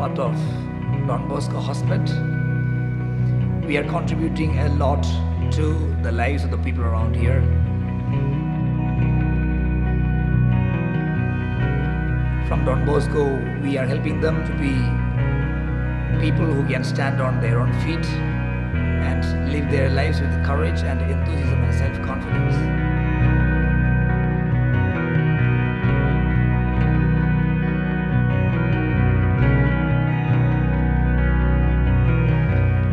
part of Don Bosco Hospet. We are contributing a lot to the lives of the people around here. From Don Bosco, we are helping them to be people who can stand on their own feet and live their lives with courage and enthusiasm and self-confidence.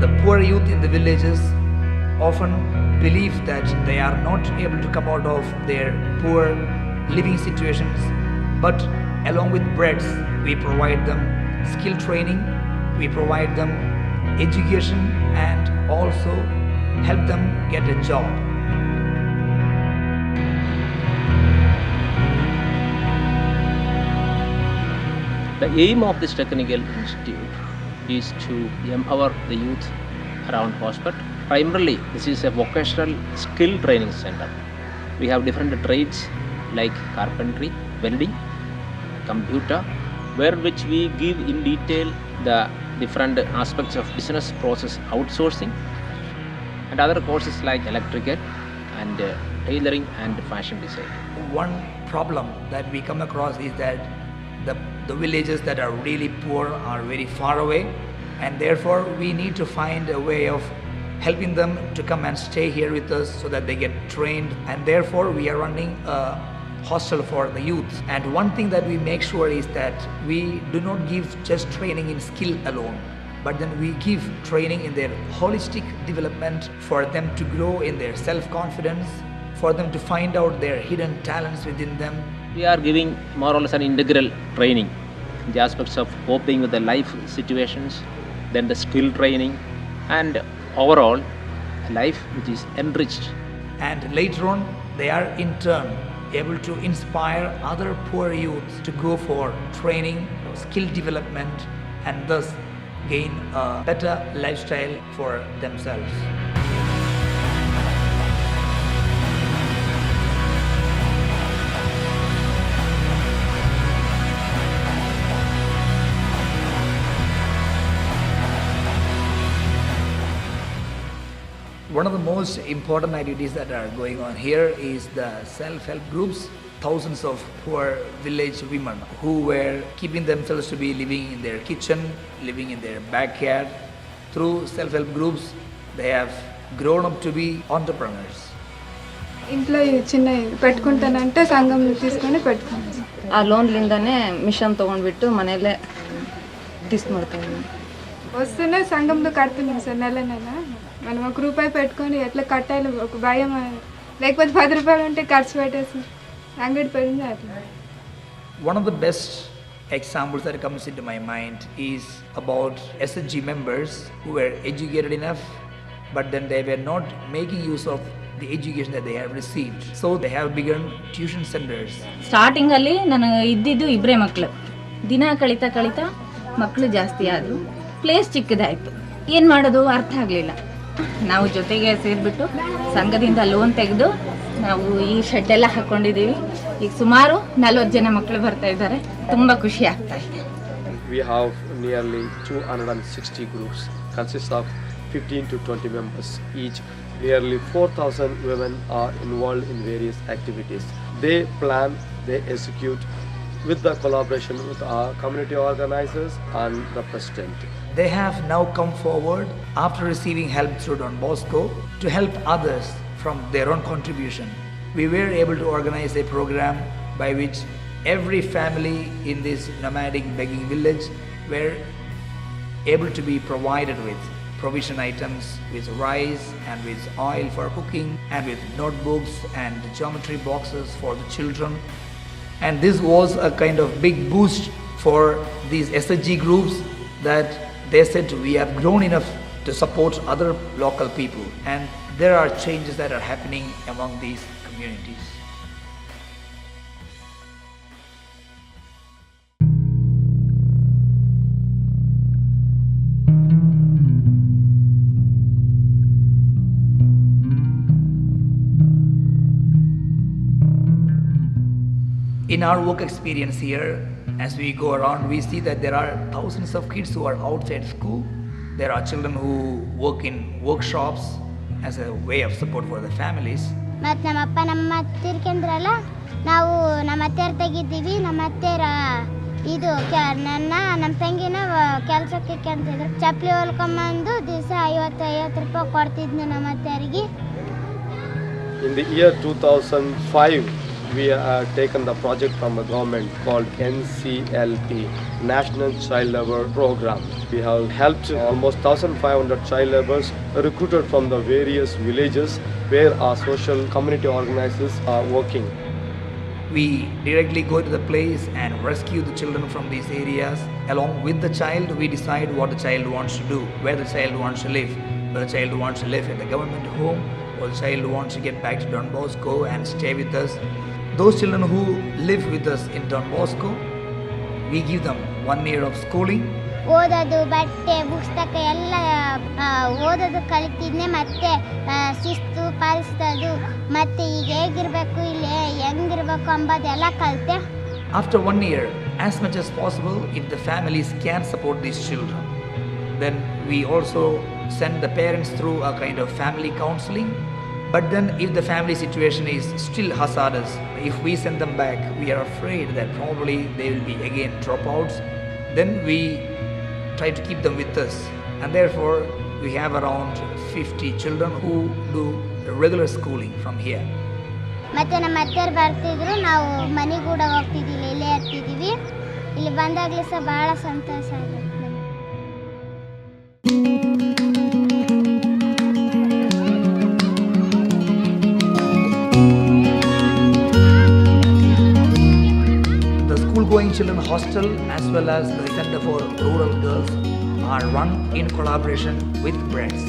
The poor youth in the villages often believe that they are not able to come out of their poor living situations, but along with breads, we provide them skill training, we provide them education, and also help them get a job. The aim of this technical institute is to empower the youth around Hospet. Primarily, this is a vocational skill training center. We have different trades like carpentry, welding, computer, which we give in detail the different aspects of business process outsourcing, and other courses like electrical and tailoring and fashion design. One problem that we come across is that the villages that are really poor are very far away, and therefore we need to find a way of helping them to come and stay here with us so that they get trained, and therefore we are running a hostel for the youth. And one thing that we make sure is that we do not give just training in skill alone, but then we give training in their holistic development for them to grow in their self-confidence, for them to find out their hidden talents within them. We are giving more or less an integral training in the aspects of coping with the life situations, then the skill training, and overall a life which is enriched. And later on, they are in turn able to inspire other poor youths to go for training, skill development, and thus gain a better lifestyle for themselves. One of the most important activities that are going on here is the self-help groups. Thousands of poor village women who were keeping themselves to be living in their kitchen, living in their backyard. Through self-help groups, they have grown up to be entrepreneurs. ఇంట్లో చిన్న పెట్టుకుంటానంటే సంఘం తీసుకొని పెట్టుకుంటాను. ఆ లోన్లిందనే machine ತೊಗೊಂಡ್ಬಿಟ್ಟು ಮನೆಯಲ್ಲೇ తీసుకుంటాను. వస్తూనే సంఘంలో కడుతున్నాం సార్ నెల మనం ₹1 పెట్టుకొని ఎట్లా కట్టాలి ఒక భయం, లేకపోతే ₹10 ఉంటే ఖర్చు పెట్టేసి అంగడి పెరిగింది అట్లా. One of the best examples that comes into my mind is about SHG members who were educated enough, but then they were not making use of the education that they have received. So they have begun tuition centers. Starting ಅಲ್ಲಿ ನಾನು ಇದ್ದಿದ್ದು ಇಬ್ಬರೇ ಮಕ್ಕಳು. ದಿನ ಕಳಿತಾ ಮಕ್ಕಳು ಜಾಸ್ತಿ ಆದರು, place ಚಿಕ್ಕದಾಯಿತು. ಏನು ಮಾಡೋದು ಅರ್ಥ ಆಗಲಿಲ್ಲ. ನಾವು ಜೊತೆಗೆ ಸೇರಿಬಿಟ್ಟು ಸಂಘದಿಂದ ಲೋನ್ ತೆಗೆದು ನಾವು ಈ ಶೆಡ್ ಎಲ್ಲ ಹಾಕ್ಕೊಂಡಿದ್ದೀವಿ. ಈಗ ಸುಮಾರು 40 ಜನ ಮಕ್ಕಳು ಬರ್ತಾ ಇದ್ದಾರೆ. ತುಂಬ ಖುಷಿ ಆಗ್ತಾ ಇದೆ. We have nearly 260 groups, consist of 15 to 20 members each. Nearly 4,000 women are involved in various activities. They plan, they execute with the collaboration with our community organizers and the president. They have now come forward after receiving help through Don Bosco to help others from their own contribution. We were able to organize a program by which every family in this nomadic begging village were able to be provided with provision items, with rice and with oil for cooking, and with notebooks and geometry boxes for the children. And this was a kind of big boost for these SHG groups, that they said we have grown enough to support other local people, and there are changes that are happening among these communities. In our work experience here, As we go around, we see that there are thousands of kids who are outside school. There are children who work in workshops as a way of support for the families. ಮತ್ತು ನಮ್ಮಪ್ಪ ನಮ್ಮ ತಿರ್ಕೊಂಡ್ರಲ್ಲ ನಾವು ನಮ್ಮ ಅತ್ತೆಯರ್ ತೆಗಿದ್ದೀವಿ. ನಮ್ಮ ಅತ್ತೆಯರ ಇದು ನಮ್ಮ ತಂಗಿನ ಕೆಲಸಕ್ಕೆ ಕಂತಿದ್ರು. ಚಪ್ಪಲಿ ಹೊಲ್ಕೊಂಬಂದು ದಿವಸ 50 ರೂಪಾಯಿ ಕೊಡ್ತಿದ್ನು ನಮ್ಮ ಅತ್ತೆಯರಿಗೆ. In the year 2005, we have taken the project from the government called NCLP, National Child Labour Program. We have helped almost 1,500 child laborers recruited from the various villages where our social community organizers are working. We directly go to the place and rescue the children from these areas. Along with the child, we decide what the child wants to do, where the child wants to live. Whether the child wants to live in the government home or the child wants to get back to Don Bosco and stay with us. Those children who live with us in Don Bosco, we give them 1 year of schooling. ಓದೋದು ಬಟ್ಟೆ ಪುಸ್ತಕ ಎಲ್ಲ ಓದೋದು ಕಲಿತಿದ್ನೆ. ಮತ್ತೆ ಶಿಸ್ತು ಪಾಲಿಸೋದು ಮತ್ತೆ ಈಗ ಹೇಗಿರಬೇಕು ಇಲ್ಲಿ ಹೆಂಗಿರ್ಬೇಕು ಅಂಬೋದೆಲ್ಲ ಕಲಿತೆ. After 1 year, as much as possible, if the families can support these children, then we also send the parents through a kind of family counseling. But then if the family situation is still hazardous, if we send them back, we are afraid that probably they will be again dropouts. Then we try to keep them with us. And therefore, we have around 50 children who do regular schooling from here. ಮತ್ತೆ ನಮ್ಮ ಅತ್ತೆಯರು ಬರ್ತಿದ್ರು, ನಾವು ಮನೆಗೆ ಕೂಡ ಹೋಗ್ತಿದ್ದಿಲ್ಲ, ಇಲ್ಲೇ ಇರ್ತಿದ್ದೀವಿ. ಇಲ್ಲಿ ಬಂದಾಗಲೇ ಸಹ ಭಾಳ ಸಂತೋಷ ಆಗುತ್ತೆ. School-going children hostel as well as the Center for Rural Girls are run in collaboration with BREDS.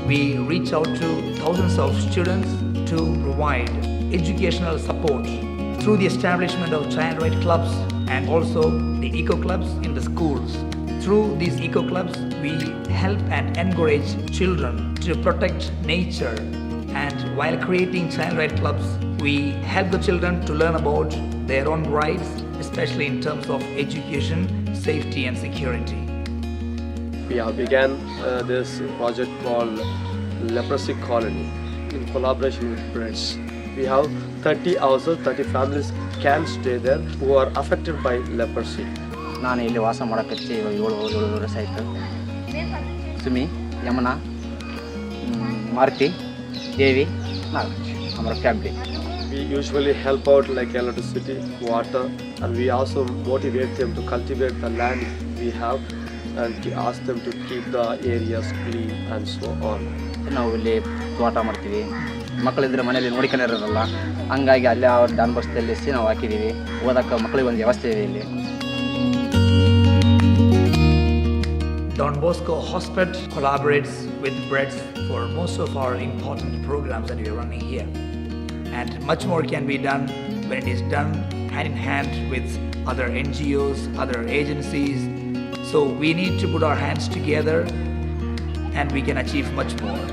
We reach out to thousands of students to provide educational support through the establishment of child right clubs and also the eco clubs in the schools. Through these eco clubs, we help and encourage children to protect nature, and while creating child right clubs, we help the children to learn about their own rights, especially in terms of education, safety and security. We have began this project called Leprosy Colony in collaboration with BREDS. We have 30 houses, 30 families can stay there who are affected by leprosy. ನಾನು ಇಲ್ಲಿ ವಾಸ ಮಾಡೋಕ್ಕಚ್ಚಿ ಇವಾಗ 7 ವರ್ಷ ಆಯಿತು. ಸುಮಿ, ಯಮುನಾ, ಮಾರುತಿ, ದೇವಿ, Nagaraj, our family. We usually help out like electricity, water, and we also motivate them to cultivate the land we have and ask them to keep the areas clean and so on. ನಾವು ಇಲ್ಲಿ ತೋಟ ಮಾಡ್ತೀವಿ. ಮಕ್ಕಳಿದ್ರೆ ಮನೇಲಿ ನೋಡ್ಕೊಂಡಿರೋರಲ್ಲ, ಹಂಗಾಗಿ ಅಲ್ಲೇ ಅವ್ರ Don ಬಸ್ದಲ್ಲಿ ನಾವು ಹಾಕಿದ್ದೀವಿ. ಓದಕ್ಕೆ ಮಕ್ಕಳಿಗೆ ಒಂದು ವ್ಯವಸ್ಥೆ ಇದೆ ಇಲ್ಲಿ. Don Bosco Hospet collaborates with BREDS for most of our important programs that we are running here. And much more can be done when it is done hand in hand with other NGOs, other agencies. So we need to put our hands together and we can achieve much more.